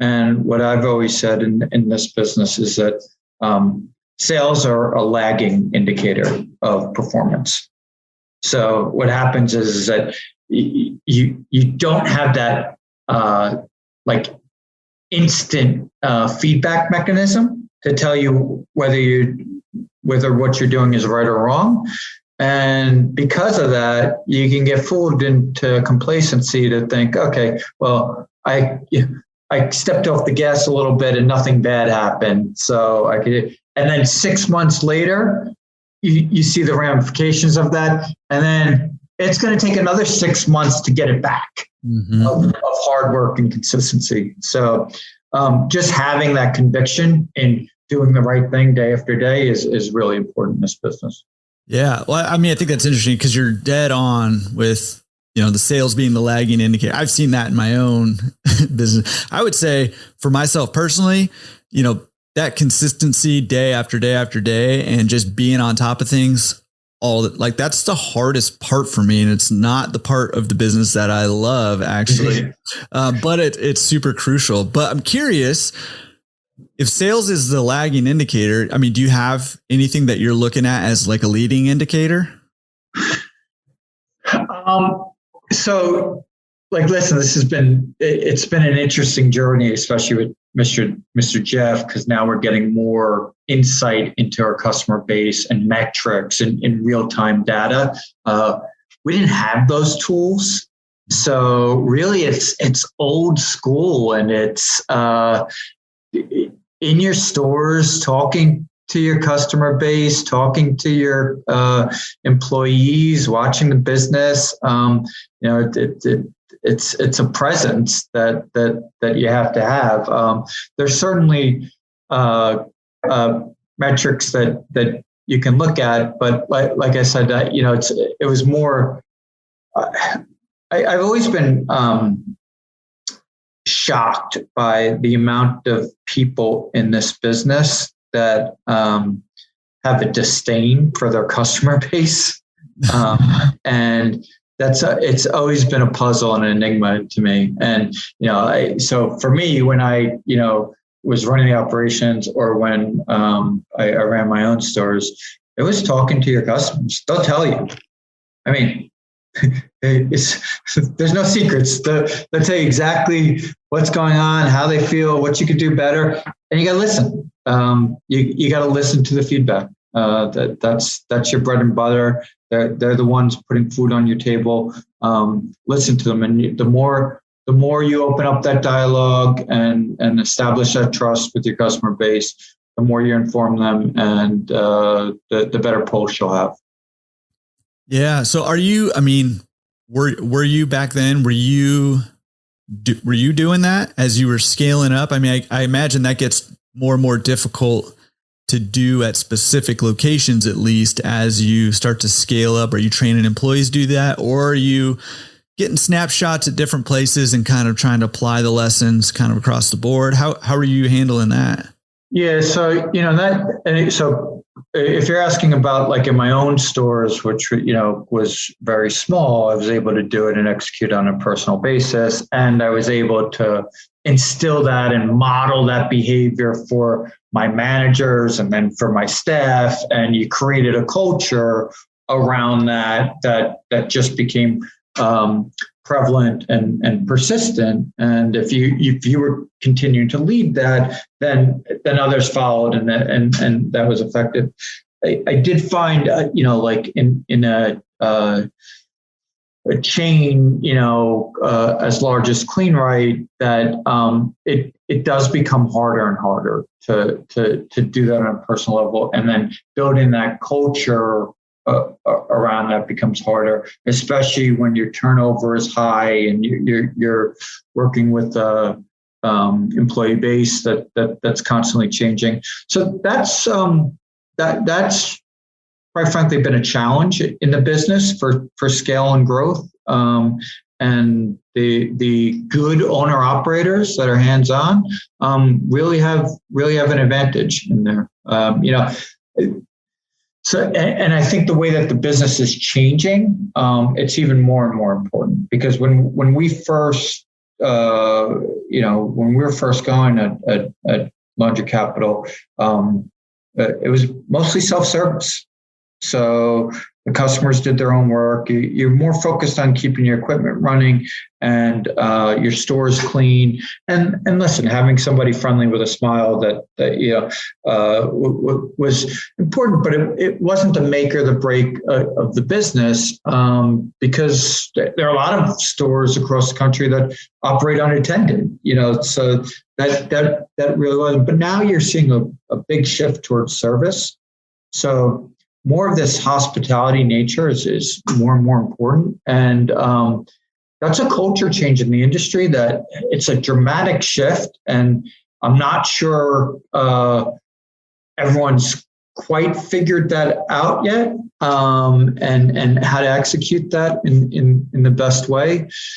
And what I've always said in this business is that sales are a lagging indicator of performance. So what happens is that you don't have that like instant feedback mechanism to tell you whether what you're doing is right or wrong. And because of that, you can get fooled into complacency to think, okay, well, I stepped off the gas a little bit and nothing bad happened. So I could, and then 6 months later, you see the ramifications of that. And then it's going to take another 6 months to get it back of hard work and consistency. So just having that conviction in doing the right thing day after day is really important in this business. Yeah. Well, I mean, I think that's interesting because you're dead on with, the sales being the lagging indicator. I've seen that in my own business. I would say for myself personally, that consistency day after day after day and just being on top of things, that's the hardest part for me. And it's not the part of the business that I love actually, but it's super crucial. But I'm curious, if sales is the lagging indicator, I mean, do you have anything that you're looking at as like a leading indicator? So listen, it's been an interesting journey, especially with Mr. Jeff, because now we're getting more insight into our customer base and metrics and in real-time data. We didn't have those tools. So really it's old school, and it's in your stores, talking to your customer base, talking to your employees, watching the business. It's a presence that you have to have. There's certainly metrics that you can look at, but like I said, it was more. I've always been shocked by the amount of people in this business that have a disdain for their customer base, and it's always been a puzzle and an enigma to me. And so for me, when I was running the operations, or when I ran my own stores, it was talking to your customers. They'll tell you. I mean, there's no secrets. They'll tell you exactly what's going on, how they feel, what you could do better, and you got to listen. You got to listen to the feedback. That's your bread and butter. They're the ones putting food on your table. Listen to them, and the more you open up that dialogue and establish that trust with your customer base, the more you inform them, and the better pulse you'll have. Yeah. So were you back then, were you doing that as you were scaling up? I mean, I imagine that gets more and more difficult to do at specific locations, at least as you start to scale up. Are you training employees to do that? Or are you getting snapshots at different places and kind of trying to apply the lessons kind of across the board? How are you handling that? Yeah. So, so if you're asking about like in my own stores, which, was very small, I was able to do it and execute on a personal basis. And I was able to instill that and model that behavior for my managers and then for my staff. And you created a culture around that just became prevalent and persistent. And if you were continuing to lead that, then others followed, and that was effective. I did find, like in a chain, as large as Clean Right, that it does become harder and harder to do that on a personal level, and then building that culture around that becomes harder, especially when your turnover is high and you're working with a employee base that's constantly changing. So that's quite frankly been a challenge in the business for scale and growth. And the good owner operators that are hands-on really have an advantage in there. So, and I think the way that the business is changing, it's even more and more important, because when we first when we were first going at Laundry Capital, it was mostly self-service. So the customers did their own work. You're more focused on keeping your equipment running and your stores clean. And listen, having somebody friendly with a smile that was important, but it wasn't the make or the break of the business, because there are a lot of stores across the country that operate unattended. So that really wasn't. But now you're seeing a big shift towards service. So more of this hospitality nature is more and more important. And that's a culture change in the industry, that it's a dramatic shift. And I'm not sure everyone's quite figured that out yet, and how to execute that in the best way.